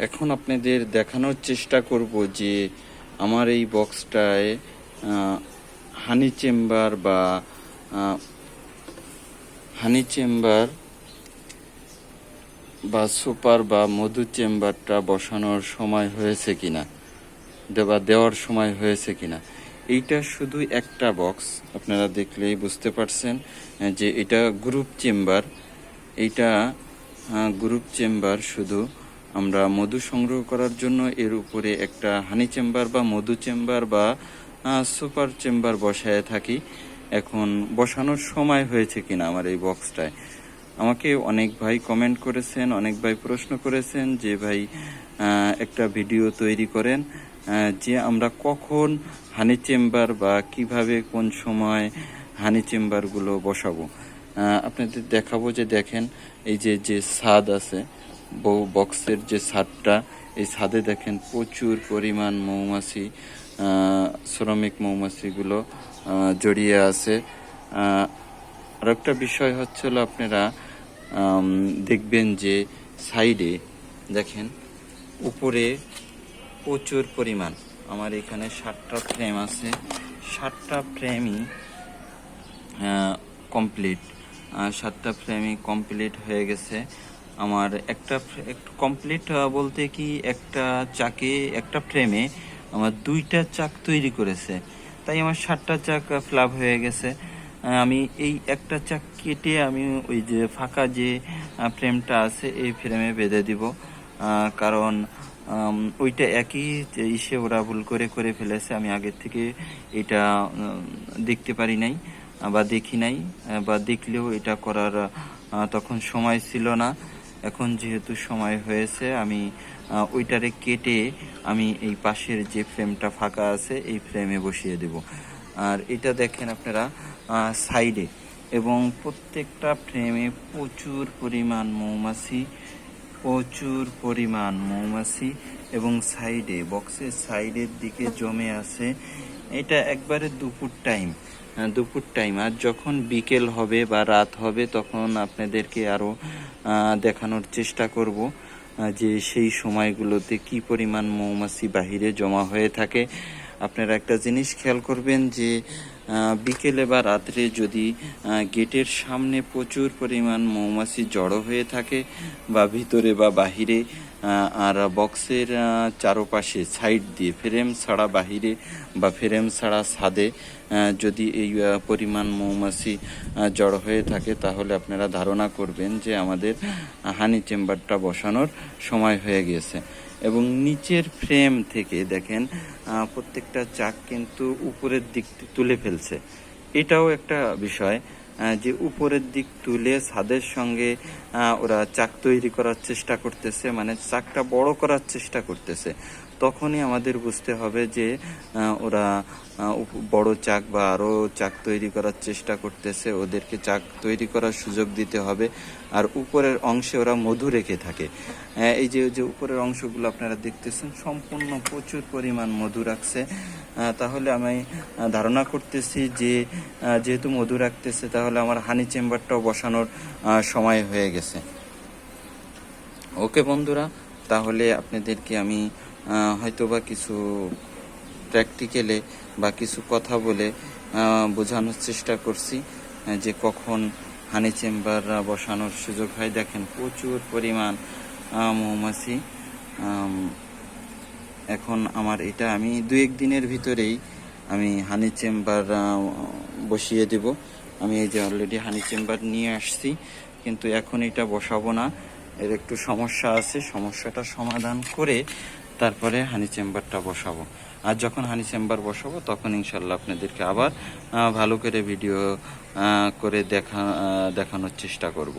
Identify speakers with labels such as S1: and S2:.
S1: এখন আপনাদের দেখানোর চেষ্টা করব যে আমার এই বক্সটায় হানি চেম্বার বা সুপার বা মধু চেম্বারটা বসানোর সময় হয়েছে কিনা বা দেওয়ার সময় হয়েছে কিনা। এইটা শুধু একটা বক্স, আপনারা দেখলেই বুঝতে পারছেন যে এটা গ্রুপ চেম্বার। এইটা গ্রুপ চেম্বার, শুধু আমরা মধু সংগ্রহ করার জন্য এর উপরে একটা হানি চেম্বার বা মধু চেম্বার বা সুপার চেম্বার বসায় থাকি। এখন বসানোর সময় হয়েছে কিনা আমার এই বক্সটায়, আমাকে অনেক ভাই কমেন্ট করেছেন, অনেক ভাই প্রশ্ন করেছেন যে ভাই একটা ভিডিও তৈরি করেন যে আমরা কখন হানি চেম্বার বা কিভাবে কোন সময় হানি চেম্বারগুলো বসাবো। আপনাদের দেখাবো যে দেখেন এই যে ছাদ আছে, বক্সের যে ছাদটা, এই ছাদে দেখেন প্রচুর পরিমাণ মৌমাছি, শ্রমিক মৌমাছিগুলো জড়িয়ে আছে। আর একটা বিষয় হচ্ছিল, আপনারা দেখবেন যে সাইডে দেখেন উপরে প্রচুর পরিমাণ, আমার এখানে 7টা ফ্রেম আছে, 7টা ফ্রেমই কমপ্লিট, 7টা ফ্রেমই কমপ্লিট হয়ে গেছে। আমার একটা কমপ্লিট বলতে কি, একটা চাকে একটা ফ্রেমে আমার 2টা চাক তৈরি করেছে, তাই আমার 7টা চাক ফ্লাপ হয়ে গেছে। আমি এই একটা চাক কেটে আমি ওই যে ফাঁকা যে ফ্রেমটা আছে এই ফ্রেমে বেঁধে দিব, কারণ ওইটা একই ইসে ওরা ভুল করে ফেলেছে। আমি আগের থেকে এটা দেখতে পারি নাই বা দেখি নাই, বা দেখলেও এটা করার তখন সময় ছিল না। এখন যেহেতু সময় হয়েছে, আমি ওইটারে কেটে আমি এই পাশের যে ফ্রেমটা ফাঁকা আছে এই ফ্রেমে বসিয়ে দেব। আর এটা দেখেন আপনারা সাইডে, এবং প্রত্যেকটা ফ্রেমে প্রচুর পরিমাণ মৌমাছি এবং সাইডে বক্সের সাইডের দিকে জমে আছে। এটা একবারে দুপুর টাইম। আর যখন বিকেল হবে বা রাত হবে তখন আপনাদেরকে আরও দেখানোর চেষ্টা করব যে সেই সময়গুলোতে কি পরিমাণ মৌমাছি বাহিরে জমা হয়ে থাকে। আপনারা একটা জিনিস খেয়াল করবেন যে বিকেলে বা রাত্রে যদি গেটের সামনে প্রচুর পরিমাণ মৌমাছি জড়ো হয়ে থাকে বা ভিতরে বা বাহিরে, আর বক্সের চারপাশে সাইড দিয়ে ফ্রেম ছাড়া বাহিরে বা ফ্রেম ছাড়া ছাদে যদি এই পরিমাণ মৌমাছি জড়ো হয়ে থাকে, তাহলে আপনারা ধারণা করবেন যে আমাদের হানি চেম্বারটা বসানোর সময় হয়ে গিয়েছে। এবং নিচের ফ্রেম থেকে দেখেন প্রত্যেকটা চাক কিন্তু উপরের দিক তুলে ফেলছে। এটাও একটা বিষয় যে উপরের দিক তুলে ছাদের সঙ্গে ওরা চাক তৈরি করার চেষ্টা করতেছে, মানে চাকটা বড় করার চেষ্টা করতেছে। তখনই আমাদের বুঝতে হবে যে ওরা বড় চাক বা আরও চাক তৈরি করার চেষ্টা করতেছে, ওদেরকে চাক তৈরি করার সুযোগ দিতে হবে। আর উপরের অংশে ওরা মধু রেখে থাকে, এই যে উপরের অংশগুলো আপনারা দেখতেছেন সম্পূর্ণ প্রচুর পরিমাণ মধু রাখছে। তাহলে আমি ধারণা করতেছি যে যেহেতু মধু রাখতেছে, তাহলে আমার হানি চেম্বারটাও বসানোর সময় হয়ে গেছে। ওকে বন্ধুরা, তাহলে আপনাদেরকে আমি হয়তোবা কিছু প্র্যাকটিক্যালে বা কিছু কথা বলে বোঝানোর চেষ্টা করছি যে কখন হানি চেম্বার বসানোর সুযোগ হয়। দেখেন প্রচুর পরিমাণ মৌমাছি। এখন আমার এটা আমি 2-1 দিনের ভিতরেই আমি হানি চেম্বার বসিয়ে দেব। আমি এই যে অলরেডি হানি চেম্বার নিয়ে আসছি, কিন্তু এখন এটা বসাবো না, এর একটু সমস্যা আছে, সমস্যাটা সমাধান করে তারপরে হানি চেম্বারটা বসাবো। আর যখন হানি চেম্বার বসাবো তখন ইনশাল্লাহ আপনাদেরকে আবার ভালো করে ভিডিও করে দেখানোর চেষ্টা করব।